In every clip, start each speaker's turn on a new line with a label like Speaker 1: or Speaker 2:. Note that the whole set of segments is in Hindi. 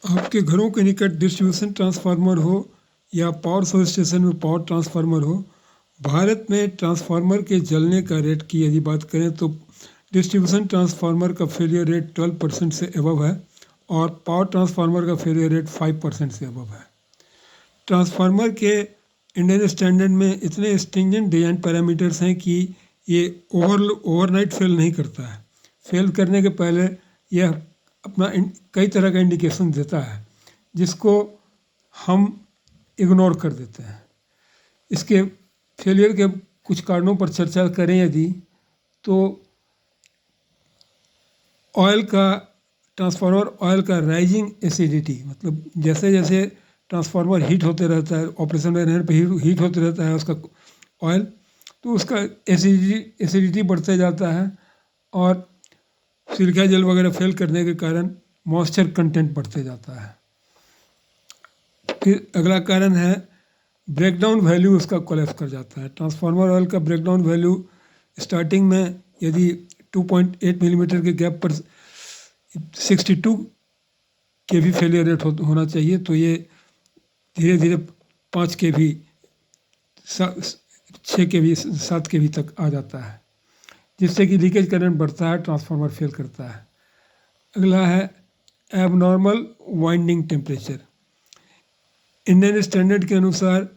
Speaker 1: आपके घरों के निकट डिस्ट्रीब्यूशन ट्रांसफार्मर हो या पावर सब स्टेशन में पावर ट्रांसफार्मर हो, भारत में ट्रांसफार्मर के जलने का रेट की यदि बात करें तो डिस्ट्रीब्यूशन ट्रांसफार्मर का फेलियर रेट 12% से अबव है और पावर ट्रांसफार्मर का फेलियर रेट 5% से अबव है। ट्रांसफार्मर के इंडियन स्टैंडर्ड में इतने स्ट्रिंजेंट डिजाइन पैरामीटर्स हैं कि ये ओवरनाइट फेल नहीं करता है। फेल करने के पहले यह अपना कई तरह का इंडिकेशन देता है जिसको हम इग्नोर कर देते हैं। इसके फेलियर के कुछ कारणों पर चर्चा करें यदि तो ट्रांसफार्मर ऑयल का राइजिंग एसिडिटी, मतलब जैसे जैसे ट्रांसफार्मर हीट होते रहता है, ऑपरेशन में रहने पर हीट होते रहता है उसका ऑयल, तो उसका एसिडिटी बढ़ते जाता है और सिलिका जेल वगैरह फेल करने के कारण मॉइस्चर कंटेंट बढ़ते जाता है। फिर अगला कारण है ब्रेकडाउन वैल्यू, उसका कोलैप्स कर जाता है। ट्रांसफार्मर ऑयल का ब्रेकडाउन वैल्यू स्टार्टिंग में यदि 2.8 मिलीमीटर के गैप पर 62 के भी फेलियर रेट होना चाहिए, तो ये धीरे धीरे 5 के भी 6 के भी 7 के भी तक आ जाता है, जिससे कि लीकेज करंट बढ़ता है, ट्रांसफार्मर फेल करता है। अगला है abnormal winding temperature. Indian standard के अनुसार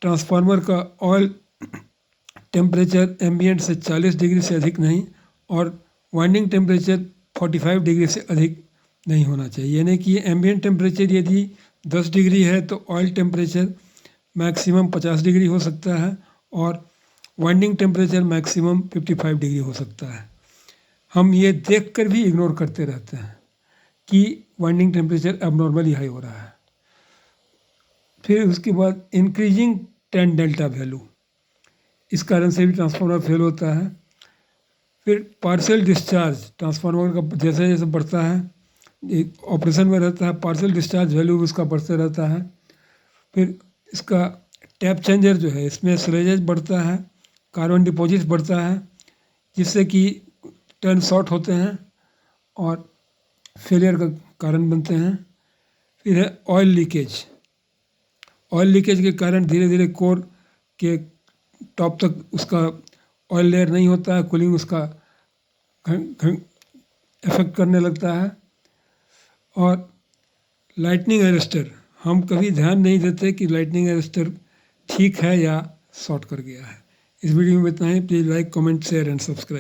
Speaker 1: ट्रांसफार्मर का ऑयल टेम्परेचर एम्बियंट से 40 डिग्री से अधिक नहीं और वाइंडिंग टेम्परेचर 45 डिग्री से अधिक नहीं होना चाहिए। यानी कि एम्बियंट टेम्परेचर यदि 10 डिग्री है तो ऑयल टेम्परेचर मैक्सिमम 50 डिग्री हो सकता है और वाइंडिंग टेम्परेचर मैक्सिमम 55 डिग्री हो सकता है। हम ये देखकर भी इग्नोर करते रहते हैं कि वाइंडिंग टेम्परेचर एबनॉर्मली हाई हो रहा है। फिर उसके बाद इंक्रीजिंग टैन डेल्टा वैल्यू, इस कारण से भी ट्रांसफार्मर फेल होता है। फिर पार्शियल डिस्चार्ज, ट्रांसफार्मर का जैसे जैसे बढ़ता है ऑपरेशन में रहता है, पार्शियल डिस्चार्ज वैल्यू उसका बढ़ते रहता है। फिर इसका टैप चेंजर जो है, इसमें स्लेजेज बढ़ता है, कार्बन डिपॉजिट बढ़ता है, जिससे कि टर्न शॉर्ट होते हैं और फेलियर का कारण बनते हैं। फिर है ऑयल लीकेज। ऑयल लीकेज के कारण धीरे धीरे कोर के टॉप तक उसका ऑयल लेयर नहीं होता है, कूलिंग उसका इफेक्ट करने लगता है। और लाइटनिंग अरेस्टर, हम कभी ध्यान नहीं देते कि लाइटनिंग अरेस्टर ठीक है या शॉर्ट कर गया है। इस वीडियो में इतना ही। Please like, comment, share and subscribe.